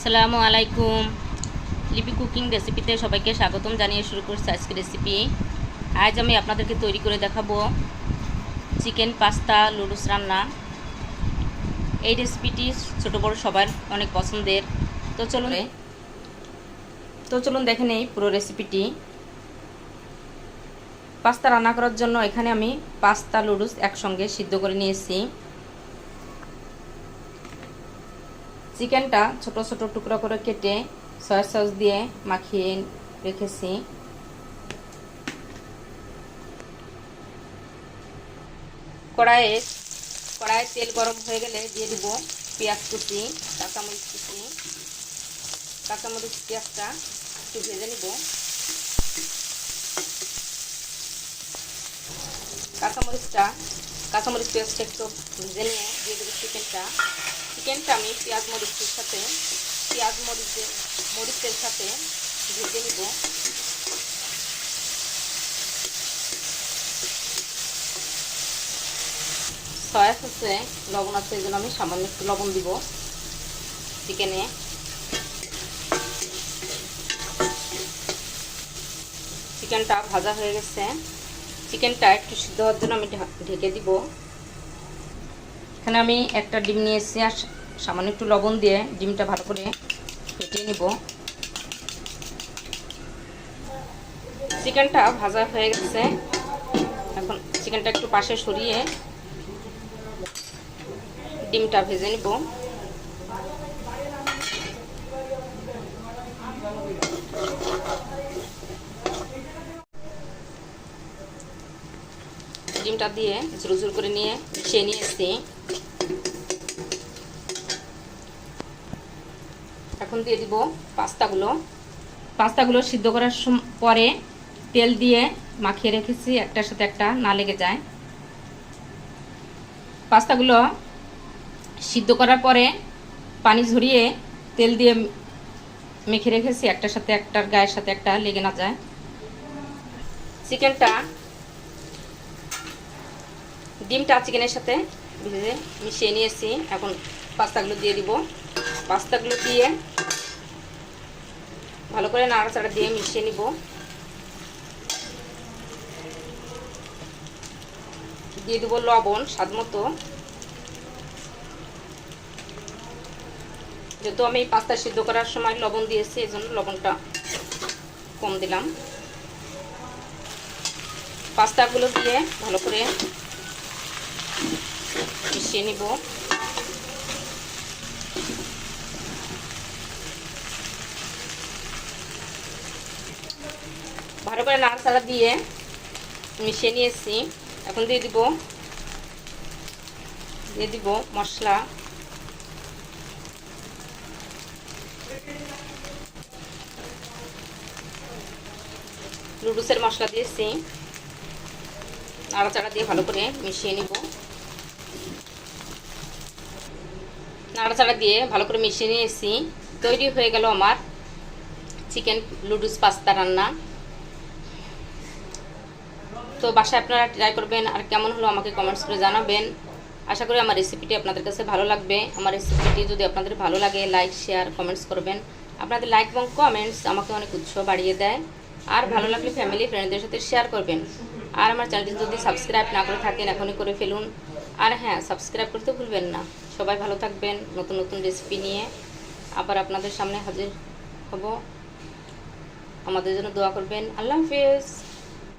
আসসালামু আলাইকুম। লিপি কুকিং রেসিপিতে সবাইকে স্বাগতম জানিয়ে শুরু করছি আজকে রেসিপি। আজ আমি আপনাদেরকে তৈরি করে দেখাবো চিকেন পাস্তা নুডলস রান্না। এই রেসিপিটি ছোট বড় সবার অনেক পছন্দের। তো চলুন দেখে নেই পুরো রেসিপিটি। পাস্তা রান্না করার জন্য এখানে আমি পাস্তা নুডলস একসঙ্গে সিদ্ধ করে নিয়েছি। চিকেনটা ছোট ছোট টুকরো করে কেটে সয়া সস দিয়ে মাখিয়ে রেখেছি। কড়াইয়ে তেল গরম হয়ে গেলে দিয়ে দিব পেঁয়াজ কুচি, কাঁচামরিচ কুচি। কাঁচামরিচ পেঁয়াজটা একটু ভেজে নিব। কাঁচামরিচ পেঁয়াজটা একটু ভেজে নিয়ে দিয়ে দেবো চিকেনটা আমি মরিচের সাথে ভেজে নিব। সয়া সসে লবণ আছে, এই জন্য আমি সামান্য একটু লবণ দিব চিকেনে। চিকেনটা ভাজা হয়ে গেছে। চিকেনটা একটু সিদ্ধ হওয়ার জন্য আমি ঢেকে দিব। এখানে আমি একটা ডিম নিয়েছি আর সামান্য একটু লবণ দিয়ে ডিমটা ভালো করে ফেটিয়ে নিব। চিকেনটা ভাজা হয়ে গেছে। এখন চিকেনটা একটু পাশে সরিয়ে ডিমটা ভেজে নিব। ডিমটা দিয়ে ঝুরঝুর করে নিয়ে মিশিয়ে নিয়েছি। এখন দিয়ে দিব পাস্তাগুলো সিদ্ধ করার পরে তেল দিয়ে মাখিয়ে রেখেছি, একটার সাথে একটা না লেগে যায়। পাস্তাগুলো সিদ্ধ করার পরে পানি ঝরিয়ে তেল দিয়ে মেখে রেখেছি, একটার সাথে একটার গায়ের সাথে একটা লেগে না যায়। ডিমটা চিকেনের সাথে ভেজে মিশিয়ে নিয়েছি। এখন পাস্তাগুলো দিয়ে দিব। পাস্তাগুলো দিয়ে ভালো করে নাড়াচাড়া দিয়ে মিশিয়ে নিব। দিয়ে দেবো লবণ স্বাদ মতো। যেহেতু আমি পাস্তা সিদ্ধ করার সময় লবণ দিয়েছি, এই জন্য লবণটা কম দিলাম। পাস্তাগুলো দিয়ে ভালো করে মিশিয়ে নিব। ভালো করে নাড়াচাড়া দিয়ে মিশিয়ে নিয়েছি। এখন দিয়ে দিব মশলা। নুডলসের মশলা দিয়েছি। নাড়াচাড়া দিয়ে ভালো করে মিশিয়ে নিব। নাড়াচাড়া দিয়ে ভালো করে মিশিয়ে নিয়েছি। তৈরি হয়ে গেল আমার চিকেন নুডলস পাস্তা রান্না। তো বাসায় আপনারা ট্রাই করবেন, আর কেমন হলো আমাকে কমেন্টস করে জানাবেন। আশা করি আমার রেসিপিটি আপনাদের কাছে ভালো লাগবে। আমার রেসিপিটি যদি আপনাদের ভালো লাগে, লাইক শেয়ার কমেন্টস করবেন। আপনাদের লাইক এবং কমেন্টস আমাকে অনেক উৎসাহ বাড়িয়ে দেয়। আর ভালো লাগলে ফ্যামিলি ফ্রেন্ডদের সাথে শেয়ার করবেন। আর আমার চ্যানেলটি যদি সাবস্ক্রাইব না করে থাকেন, এখনই করে ফেলুন। আর হ্যাঁ, সাবস্ক্রাইব করতে ভুলবেন না। সবাই ভালো থাকবেন। নতুন নতুন রেসিপি নিয়ে আবার আপনাদের সামনে হাজির হব। আমাদের জন্য দোয়া করবেন। আল্লাহ হাফেজ।